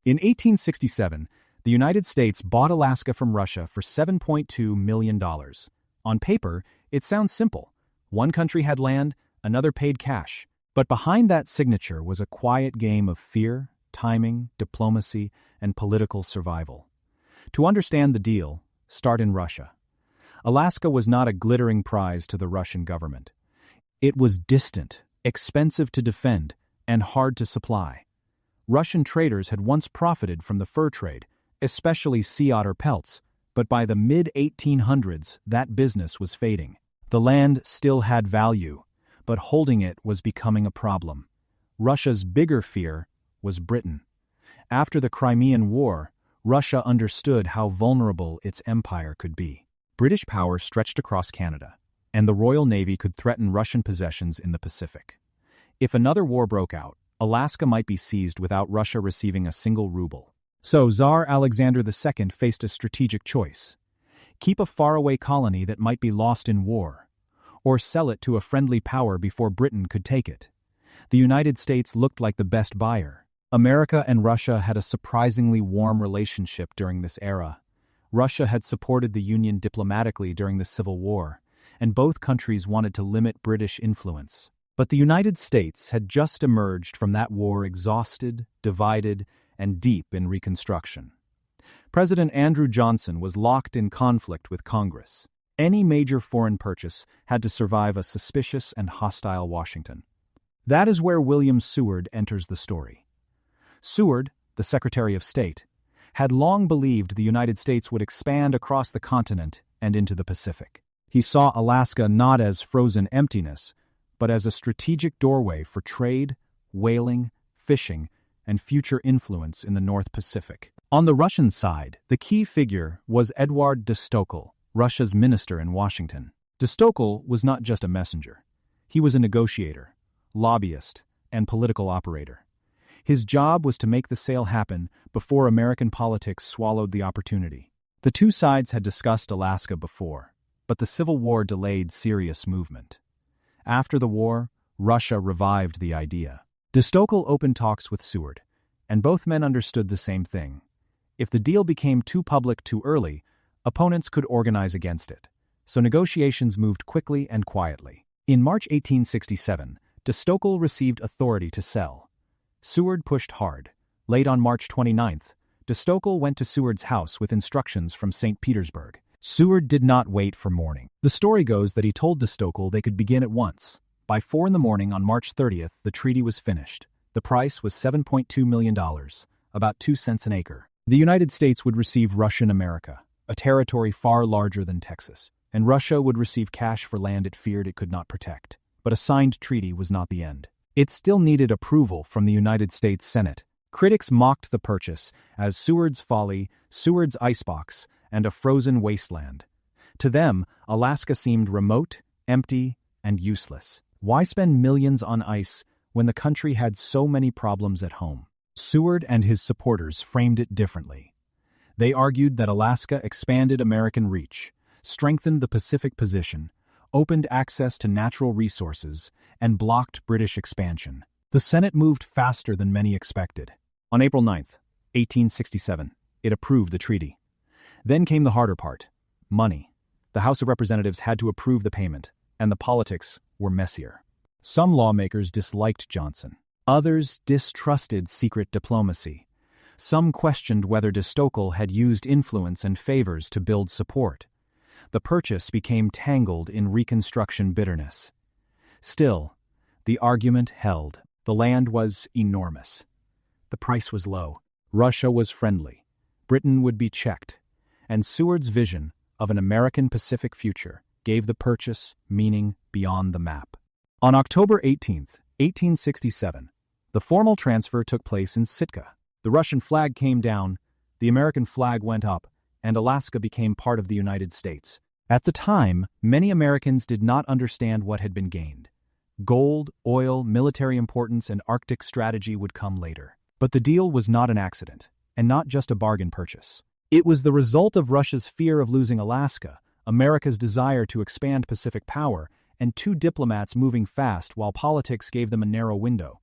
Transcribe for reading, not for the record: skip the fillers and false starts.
In 1867, the United States bought Alaska from Russia for $7.2 million. On paper, it sounds simple. One country had land, another paid cash. But behind that signature was a quiet game of fear, timing, diplomacy, and political survival. To understand the deal, start in Russia. Alaska was not a glittering prize to the Russian government. It was distant, expensive to defend, and hard to supply. Russian traders had once profited from the fur trade, especially sea otter pelts, but by the mid-1800s that business was fading. The land still had value, but holding it was becoming a problem. Russia's bigger fear was Britain. After the Crimean War, Russia understood how vulnerable its empire could be. British power stretched across Canada, and the Royal Navy could threaten Russian possessions in the Pacific. If another war broke out, Alaska might be seized without Russia receiving a single ruble. So Tsar Alexander II faced a strategic choice. Keep a faraway colony that might be lost in war, or sell it to a friendly power before Britain could take it. The United States looked like the best buyer. America and Russia had a surprisingly warm relationship during this era. Russia had supported the Union diplomatically during the Civil War, and both countries wanted to limit British influence. But the United States had just emerged from that war exhausted, divided, and deep in reconstruction. President Andrew Johnson was locked in conflict with Congress. Any major foreign purchase had to survive a suspicious and hostile Washington. That is where William Seward enters the story. Seward, the Secretary of State, had long believed the United States would expand across the continent and into the Pacific. He saw Alaska not as frozen emptiness, but as a strategic doorway for trade, whaling, fishing, and future influence in the North Pacific. On the Russian side, the key figure was Eduard de Stockel, Russia's minister in Washington. De Stockel was not just a messenger. He was a negotiator, lobbyist, and political operator. His job was to make the sale happen before American politics swallowed the opportunity. The two sides had discussed Alaska before, but the Civil War delayed serious movement. After the war, Russia revived the idea. De Stockel opened talks with Seward, and both men understood the same thing. If the deal became too public too early, opponents could organize against it. So negotiations moved quickly and quietly. In March 1867, de Stockel received authority to sell. Seward pushed hard. Late on March 29th, de Stockel went to Seward's house with instructions from St. Petersburg. Seward did not wait for morning. The story goes that he told de Stockel they could begin at once. By 4 a.m. on March 30th, the treaty was finished. The price was $7.2 million, about 2 cents an acre. The United States would receive Russian America, a territory far larger than Texas, and Russia would receive cash for land it feared it could not protect. But a signed treaty was not the end. It still needed approval from the United States Senate. Critics mocked the purchase as Seward's Folly, Seward's icebox, and a frozen wasteland. To them, Alaska seemed remote, empty, and useless. Why spend millions on ice when the country had so many problems at home? Seward and his supporters framed it differently. They argued that Alaska expanded American reach, strengthened the Pacific position, opened access to natural resources, and blocked British expansion. The Senate moved faster than many expected. On April 9, 1867, it approved the treaty. Then came the harder part: money. The House of Representatives had to approve the payment, and the politics were messier. Some lawmakers disliked Johnson. Others distrusted secret diplomacy. Some questioned whether de Stockel had used influence and favors to build support. The purchase became tangled in Reconstruction bitterness. Still, the argument held. The land was enormous. The price was low. Russia was friendly. Britain would be checked. And Seward's vision of an American Pacific future gave the purchase meaning beyond the map. On October 18, 1867, the formal transfer took place in Sitka. The Russian flag came down, the American flag went up, and Alaska became part of the United States. At the time, many Americans did not understand what had been gained. Gold, oil, military importance, and Arctic strategy would come later. But the deal was not an accident, and not just a bargain purchase. It was the result of Russia's fear of losing Alaska, America's desire to expand Pacific power, and two diplomats moving fast while politics gave them a narrow window.